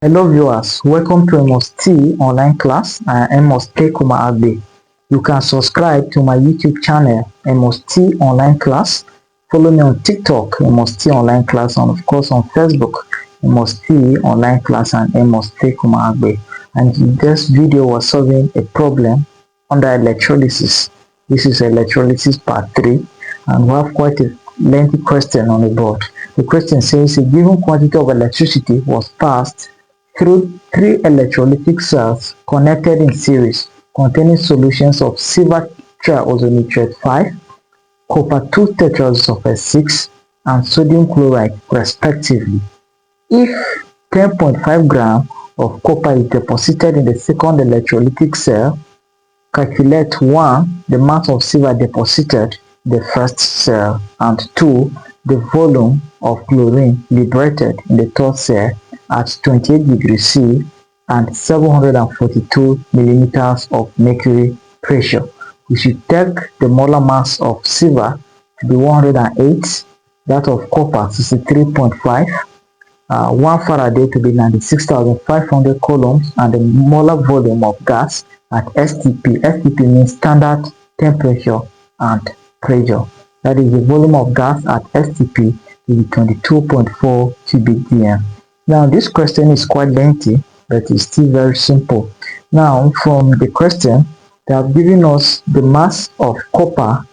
Hello viewers, welcome to MST online class. MST Agbe. You can subscribe to my YouTube channel MST online class. Follow me on TikTok MST online class, and of course on Facebook MST online class and MST Agbe. And this video was solving a problem under electrolysis. This is electrolysis part 3, and we have quite a lengthy question on the board. The question says a given quantity of electricity was passed through 3 electrolytic cells connected in series containing solutions of silver triazonitrate 5, copper 2 tetrasulfate 6, and sodium chloride respectively. If 10.5 grams of copper is deposited in the second electrolytic cell, calculate 1. The mass of silver deposited in the first cell, and 2. The volume of chlorine liberated in the third cell at 28 degrees C and 742 millimeters of mercury pressure. We should take the molar mass of silver to be 108, that of copper 63.5, 1 Faraday to be 96,500 coulombs, and the molar volume of gas at STP. STP means standard temperature and pressure. That is, the volume of gas at STP will be 22.4 cubic dm. Now, this question is quite lengthy, but it's still very simple. Now, from the question, they have given us the mass of copper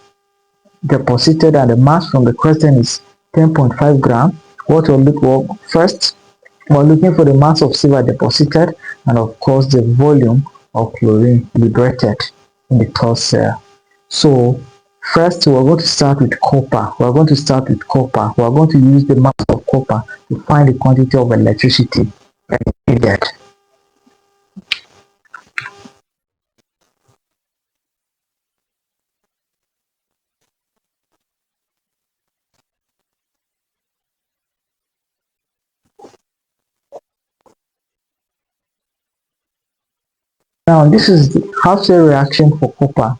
deposited, and the mass from the question is 10.5 grams. What we'll look for first, we're looking for the mass of silver deposited, and of course the volume of chlorine liberated in the third cell. So first we're going to start with copper. We're going to use the mass of copper to find the quantity of electricity needed. Now this is the half-cell reaction for copper.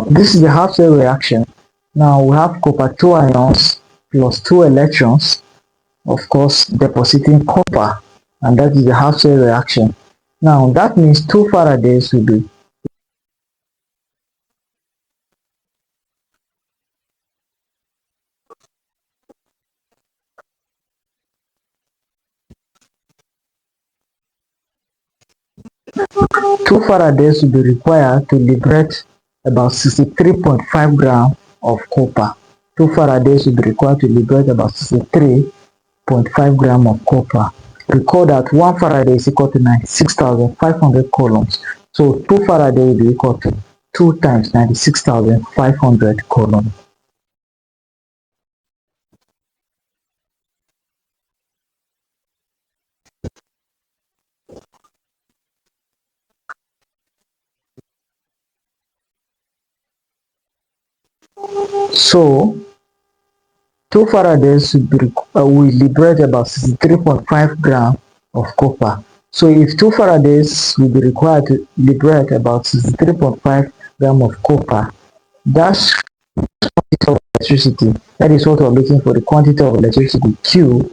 This is the half-cell reaction. Now we have copper 2 ions plus 2 electrons, of course depositing copper, and that is the half-cell reaction. Now that means 2 Faradays will be required to liberate about 63.5 grams of copper. 2 Faradays will be required to liberate about 63.5 grams of copper. Recall that 1 Faraday is equal to 96,500 coulombs. So 2 Faraday will be equal to 2 times 96,500 coulombs. So 2 Faradays will liberate about 63.5 grams of copper. So if 2 Faradays will be required to liberate about 63.5 grams of copper, that's quantity of electricity. That is what we're looking for, the quantity of electricity, Q.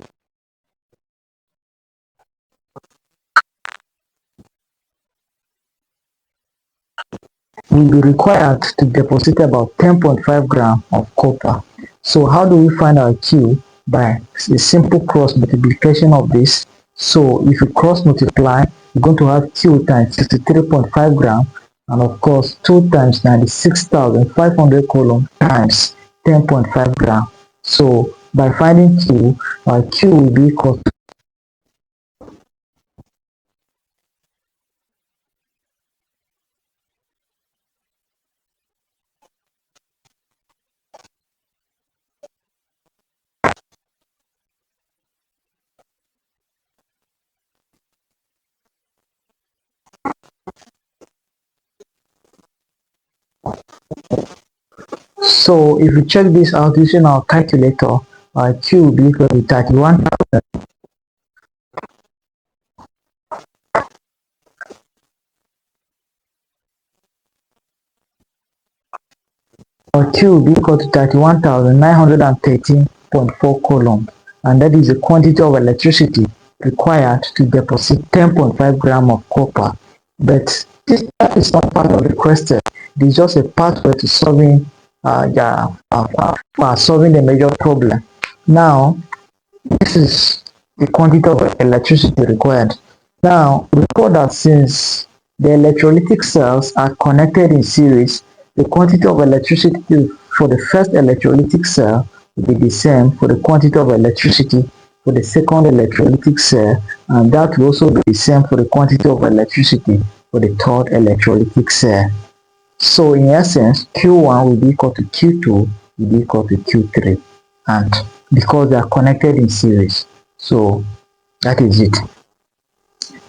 Will be required to deposit about 10.5 grams of copper. So how do we find our Q? By a simple cross multiplication of this. So if you cross multiply, you're going to have Q times 63.5 grams, and of course 2 times 96,500 coulombs times 10.5 grams. So by finding Q, our Q will be equal to So if we check this out using our calculator, our Q will be equal to 31,000. Our Q will be equal to 31,913.4 coulombs, and that is the quantity of electricity required to deposit 10.5 gram of copper. But that is not part of the question. It is just a pathway to solving the major problem. Now, this is the quantity of electricity required. Now, recall that since the electrolytic cells are connected in series, the quantity of electricity for the first electrolytic cell will be the same for the quantity of electricity for the second electrolytic cell, and that will also be the same for the quantity of electricity for the third electrolytic cell. So in essence, Q1 will be equal to Q2 will be equal to Q3, and because they are connected in series. So that is it.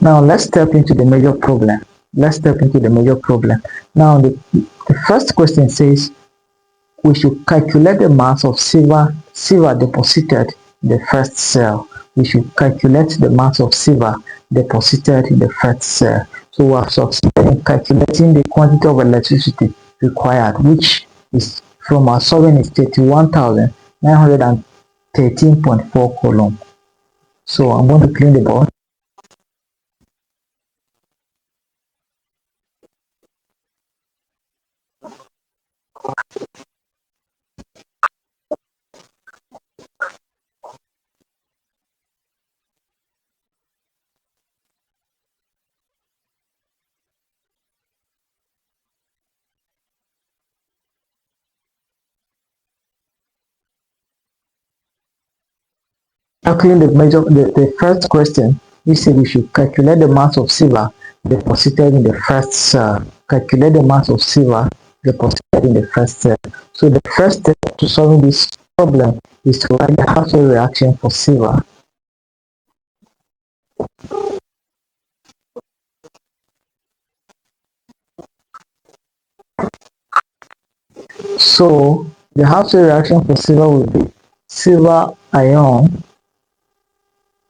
Now let's step into the major problem. Now the first question says we should calculate the mass of silver deposited in the first cell. We should calculate the mass of silver deposited in the first cell. So we have succeeded in calculating the quantity of electricity required, which is from our solving is 31,913.4 coulomb. So I'm going to clean the board. Calculating the first question, we said we should calculate the mass of silver deposited in the first cell. Calculate the mass of silver deposited in the first cell. So the first step to solving this problem is to write the Hausdorff reaction for silver. So the Hausdorff reaction for silver will be silver ion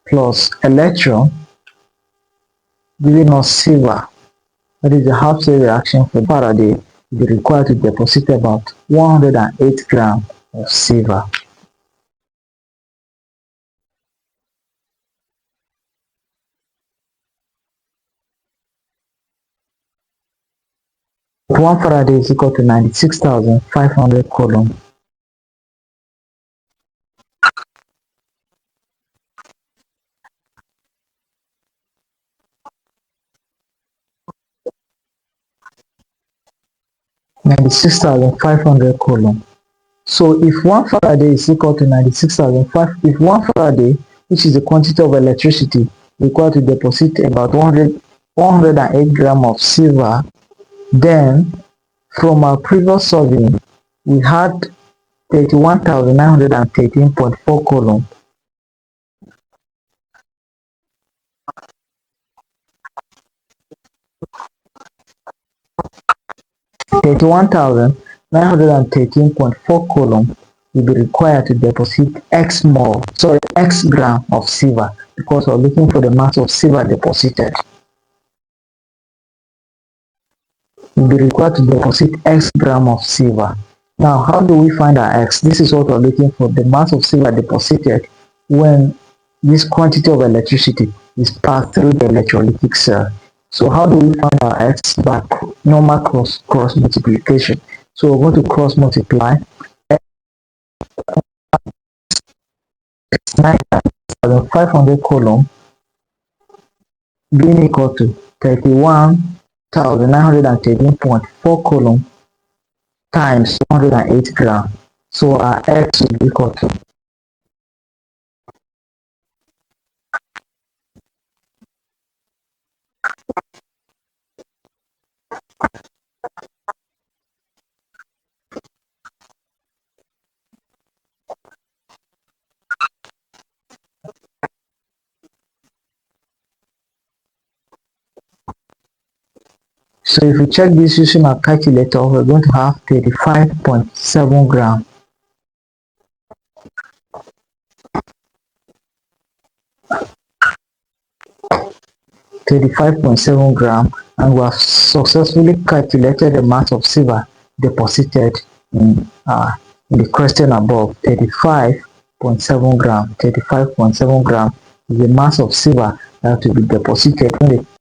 plus electron giving us silver. That is the Hausdorff reaction for Faraday will be required to deposit about 108 grams of silver. One Faraday is equal to 96,500 coulomb. Coulomb. So if 1 Faraday is equal to 96,500, if 1 Faraday, which is the quantity of electricity required to deposit about 108 grams of silver, then from our previous solving, we had 31,913.4 coulomb. $31,913.4 coulomb will be required to deposit X gram of silver, because we're looking for the mass of silver deposited. Will be required to deposit X gram of silver. Now, how do we find our X? This is what we're looking for, the mass of silver deposited when this quantity of electricity is passed through the electrolytic cell. So how do we find our X? By normal cross multiplication. So we're going to cross multiply 9,500 coulomb being equal to 31,913.4 coulomb times 108 grams. So our X will be equal to So if we check this using our calculator, we're going to have 35.7 grams. 35.7 grams, and we have successfully calculated the mass of silver deposited in the question above, 35.7 grams. 35.7 grams is a mass of silver that will be deposited when the